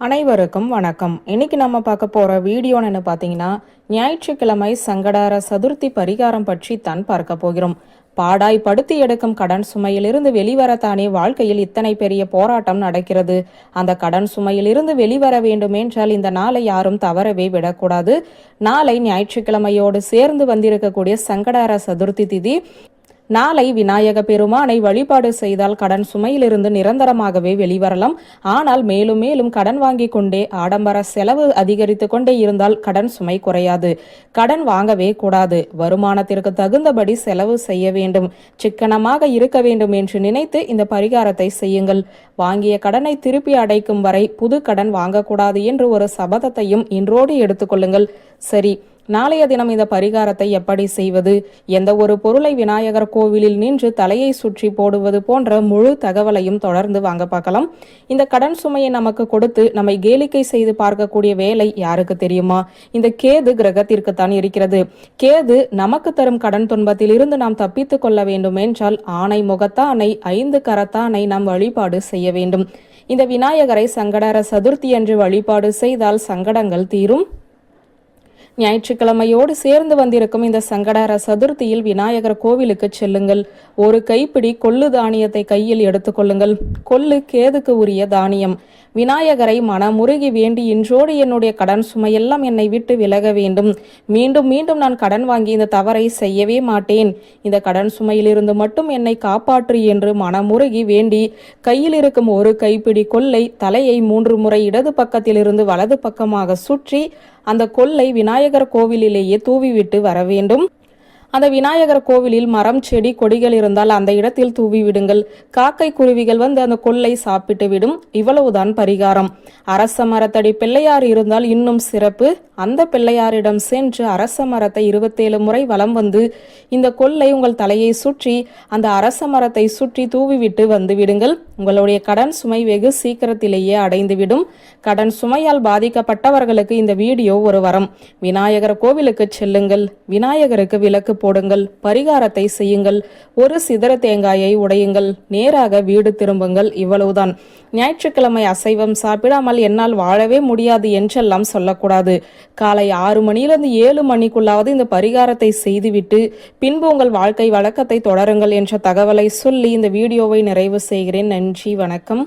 அனைவருக்கும் வணக்கம். இன்னைக்கு நம்ம பார்க்க போற வீடியோன்னு பார்த்தீங்கன்னா, ஞாயிற்றுக்கிழமை சங்கடார சதுர்த்தி பரிகாரம் பற்றி தான் பார்க்க போகிறோம். பாடாய் படுத்தி எடுக்கும் கடன் சுமையிலிருந்து வெளிவரத்தானே வாழ்க்கையில் இத்தனை பெரிய போராட்டம் நடக்கிறது. அந்த கடன் சுமையிலிருந்து வெளிவர வேண்டுமென்றால் இந்த நாளை யாரும் தவறவே விடக்கூடாது. நாளை ஞாயிற்றுக்கிழமையோடு சேர்ந்து வந்திருக்கக்கூடிய சங்கடார சதுர்த்தி திதி. நாளை விநாயக பெருமானை வழிபாடு செய்தால் கடன் சுமையிலிருந்து நிரந்தரமாகவே வெளிவரலாம். ஆனால் மேலும் மேலும் கடன் வாங்கி கொண்டே ஆடம்பர செலவு அதிகரித்து கொண்டே இருந்தால் கடன் சுமை குறையாது. கடன் வாங்கவே கூடாது. வருமானத்திற்கு தகுந்தபடி செலவு செய்ய வேண்டும். சிக்கனமாக இருக்க வேண்டும் என்று நினைத்து இந்த பரிகாரத்தை செய்யுங்கள். வாங்கிய கடனை திருப்பி அடைக்கும் வரை புது கடன் வாங்கக்கூடாது என்று ஒரு சபதத்தையும் இன்றோடு எடுத்துக்கொள்ளுங்கள். சரி, நாளைய தினம் இந்த பரிகாரத்தை எப்படி செய்வது, எந்த ஒரு பொருளை விநாயகர் கோவிலில் நின்று தலையை சுற்றி போடுவது போன்ற முழு தகவலையும் தொடர்ந்து வாங்க பார்க்கலாம். இந்த கடன் சுமையை நமக்கு கொடுத்து நம்மை கேளிக்கை செய்து பார்க்கக்கூடிய வேலை யாருக்கு தெரியுமா? இந்த கேது கிரகத்திற்கு தான் இருக்கிறது. கேது நமக்கு தரும் கடன் துன்பத்தில் இருந்து நாம் தப்பித்துக் கொள்ள வேண்டும் என்றால் ஆணை முகத்தானை 5 கரத்தானை நாம் வழிபாடு செய்ய வேண்டும். இந்த விநாயகரை சங்கடார சதுர்த்தி என்று வழிபாடு செய்தால் சங்கடங்கள் தீரும். ஞாயிற்றுக்கிழமையோடு சேர்ந்து வந்திருக்கும் இந்த சங்கடார சதுர்த்தியில் விநாயகர் கோவிலுக்கு செல்லுங்கள். ஒரு கைப்பிடி கொள்ளு தானியத்தை கையில் எடுத்துக்கொள்ளுங்கள். கொள்ளு கேதுக்கு உரிய தானியம். விநாயகரை மனமுருகி வேண்டி இன்றோடு என்னுடைய கடன் சுமையெல்லாம் என்னை விட்டு விலக வேண்டும். மீண்டும் மீண்டும் நான் கடன் வாங்கி இந்த தவறை செய்யவே மாட்டேன். இந்த கடன் சுமையிலிருந்து மட்டும் என்னை காப்பாற்று என்று மனமுருகி வேண்டி கையில் இருக்கும் ஒரு கைப்பிடி கொல்லை தலையை 3 முறை இடது பக்கத்திலிருந்து வலது பக்கமாக சுற்றி அந்த கொல்லை விநாயகர் கோவிலிலேயே தூவிவிட்டு வர வேண்டும். அந்த விநாயகர் கோவிலில் மரம் செடி கொடிகள் இருந்தால் அந்த இடத்தில் தூவி விடுங்கள். காக்கை குருவிகள் வந்து அந்த கொல்லை சாப்பிட்டு விடும். இவ்வளவுதான் பரிகாரம். அரச மரத்தடி பிள்ளையார் இருந்தால் இன்னும் சிறப்பு. அந்த பிள்ளையாரிடம் சென்று அரச மரத்தை 27 முறை வலம் வந்து இந்த கொல்லை உங்கள் தலையை சுற்றி அந்த அரச மரத்தை சுற்றி தூவிவிட்டு வந்து விடுங்கள். உங்களுடைய கடன் சுமை வெகு சீக்கிரத்திலேயே அடைந்துவிடும். கடன் சுமையால் பாதிக்கப்பட்டவர்களுக்கு இந்த வீடியோ ஒரு வரம். விநாயகர் கோவிலுக்கு செல்லுங்கள். விநாயகருக்கு விளக்கு போடுங்கள். பரிகாரத்தை செய்யுங்கள். ஒரு சிதற தேங்காயை உடையுங்கள். நேராக வீடு திரும்புங்கள். இவ்வளவுதான். ஞாயிற்றுக்கிழமை அசைவம் சாப்பிடாமல் என்னால் வாழவே முடியாது என்றெல்லாம் சொல்லக்கூடாது. காலை 6 மணியிலிருந்து 7 மணிக்குள்ளாவது இந்த பரிகாரத்தை செய்துவிட்டு பின்பு உங்கள் வாழ்க்கை வழக்கத்தை தொடருங்கள் என்ற தகவலை சொல்லி இந்த வீடியோவை நிறைவு செய்கிறேன். நன்றி, வணக்கம்.